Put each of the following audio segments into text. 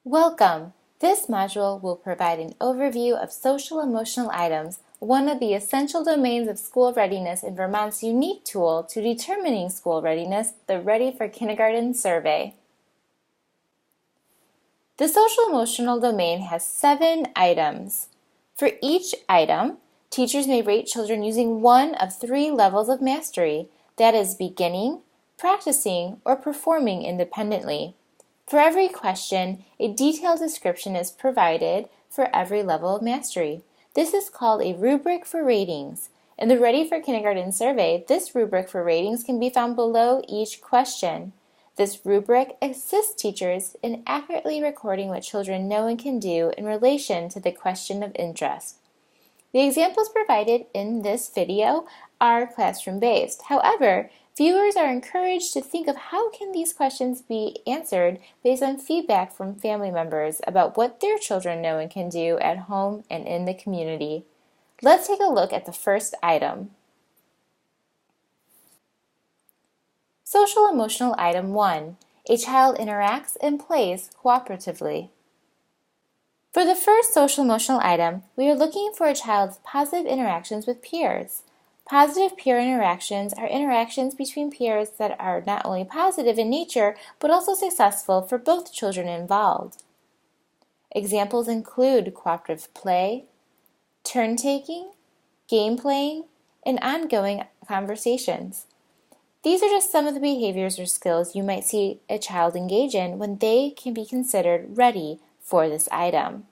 Welcome! This module will provide an overview of social-emotional items, one of the essential domains of school readiness in Vermont's unique tool to determining school readiness, the Ready for Kindergarten survey. The social-emotional domain has 7 items. For each item, teachers may rate children using one of 3 levels of mastery, that is, beginning, practicing, or performing independently. For every question, a detailed description is provided for every level of mastery. This is called a rubric for ratings. In the Ready for Kindergarten survey, this rubric for ratings can be found below each question. This rubric assists teachers in accurately recording what children know and can do in relation to the question of interest. The examples provided in this video are classroom-based. However, viewers are encouraged to think of how can these questions be answered based on feedback from family members about what their children know and can do at home and in the community. Let's take a look at the first item. Social emotional item 1. A child interacts and plays cooperatively. For the first social emotional item, we are looking for a child's positive interactions with peers. Positive peer interactions are interactions between peers that are not only positive in nature, but also successful for both children involved. Examples include cooperative play, turn-taking, game playing, and ongoing conversations. These are just some of the behaviors or skills you might see a child engage in when they can be considered ready for this item.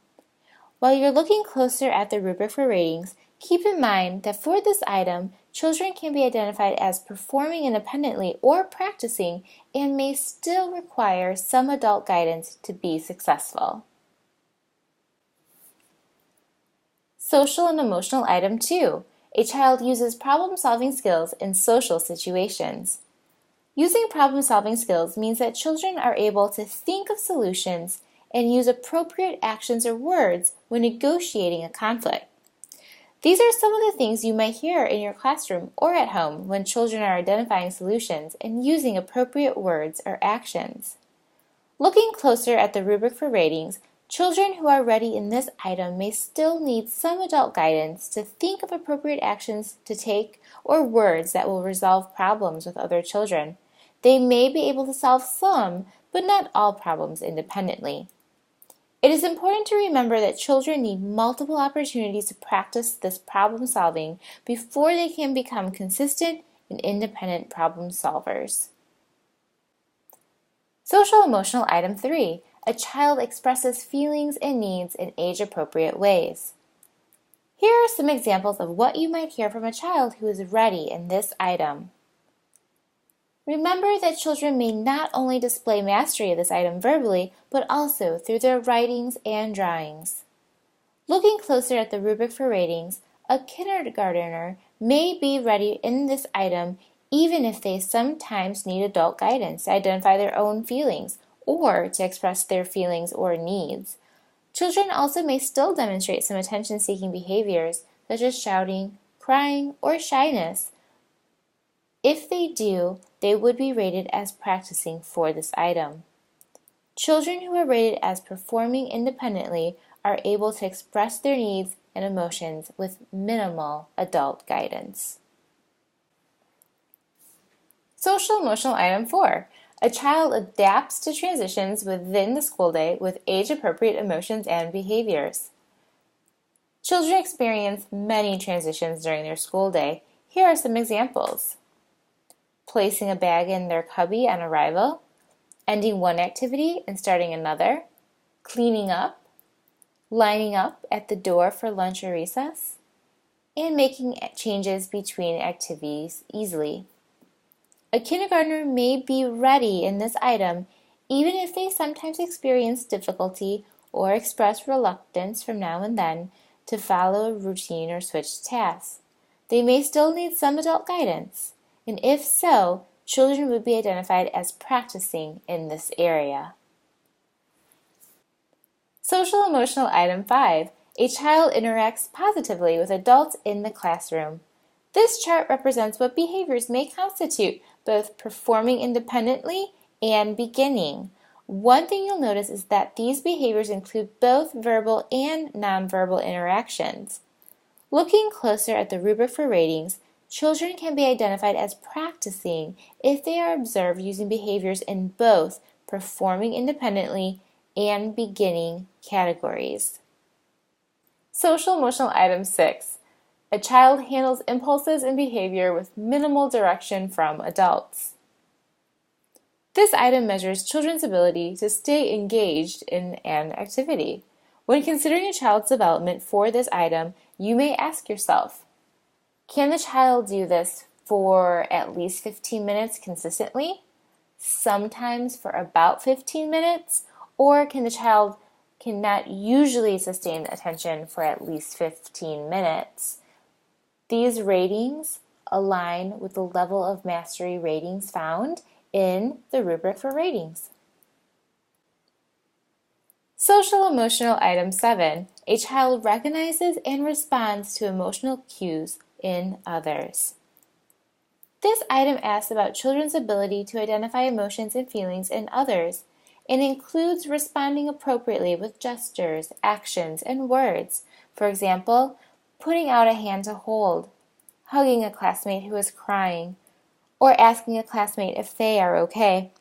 While you're looking closer at the rubric for ratings, keep in mind that for this item, children can be identified as performing independently or practicing and may still require some adult guidance to be successful. Social and emotional item 2. A child uses problem-solving skills in social situations. Using problem-solving skills means that children are able to think of solutions and use appropriate actions or words when negotiating a conflict. These are some of the things you might hear in your classroom or at home when children are identifying solutions and using appropriate words or actions. Looking closer at the rubric for ratings, children who are ready in this item may still need some adult guidance to think of appropriate actions to take or words that will resolve problems with other children. They may be able to solve some, but not all problems independently. It is important to remember that children need multiple opportunities to practice this problem solving before they can become consistent and independent problem solvers. Social emotional item 3. A child expresses feelings and needs in age-appropriate ways. Here are some examples of what you might hear from a child who is ready in this item. Remember that children may not only display mastery of this item verbally, but also through their writings and drawings. Looking closer at the rubric for ratings, a kindergartner may be ready in this item even if they sometimes need adult guidance to identify their own feelings or to express their feelings or needs. Children also may still demonstrate some attention-seeking behaviors such as shouting, crying, or shyness. If they do, they would be rated as practicing for this item. Children who are rated as performing independently are able to express their needs and emotions with minimal adult guidance. Social emotional item 4. A child adapts to transitions within the school day with age-appropriate emotions and behaviors. Children experience many transitions during their school day. Here are some examples. Placing a bag in their cubby on arrival, ending one activity and starting another, cleaning up, lining up at the door for lunch or recess, and making changes between activities easily. A kindergartner may be ready in this item even if they sometimes experience difficulty or express reluctance from now and then to follow a routine or switch tasks. They may still need some adult guidance, and if so, children would be identified as practicing in this area. Social emotional item 5. A child interacts positively with adults in the classroom. This chart represents what behaviors may constitute both performing independently and beginning. One thing you'll notice is that these behaviors include both verbal and nonverbal interactions. Looking closer at the rubric for ratings, children can be identified as practicing if they are observed using behaviors in both performing independently and beginning categories. Social emotional item 6. A child handles impulses and behavior with minimal direction from adults. This item measures children's ability to stay engaged in an activity. When considering a child's development for this item, you may ask yourself, can the child do this for at least 15 minutes consistently? Sometimes for about 15 minutes? Or can the child cannot usually sustain attention for at least 15 minutes? These ratings align with the level of mastery ratings found in the rubric for ratings. Social emotional item 7. A child recognizes and responds to emotional cues in others. This item asks about children's ability to identify emotions and feelings in others and includes responding appropriately with gestures, actions, and words. For example, putting out a hand to hold, hugging a classmate who is crying, or asking a classmate if they are okay.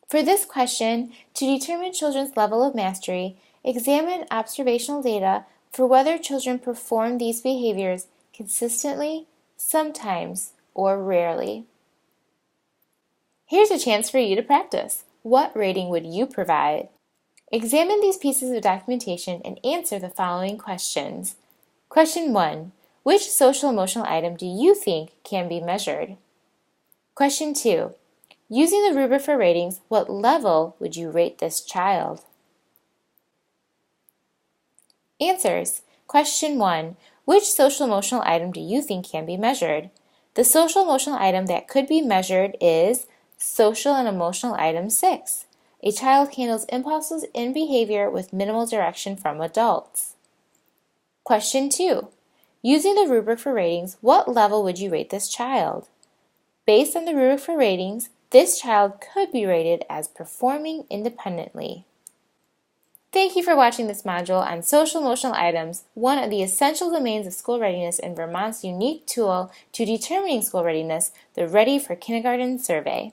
For this question, to determine children's level of mastery, examine observational data for whether children perform these behaviors consistently, sometimes, or rarely. Here's a chance for you to practice. What rating would you provide? Examine these pieces of documentation and answer the following questions. Question 1. Which social emotional item do you think can be measured? Question 2. Using the rubric for ratings, what level would you rate this child? Answers. Question 1. Which social emotional item do you think can be measured? The social emotional item that could be measured is social and emotional item 6. A child handles impulses and behavior with minimal direction from adults. Question 2. Using the rubric for ratings, what level would you rate this child? Based on the rubric for ratings, this child could be rated as performing independently. Thank you for watching this module on social emotional items, one of the essential domains of school readiness and Vermont's unique tool to determining school readiness, the Ready for Kindergarten survey.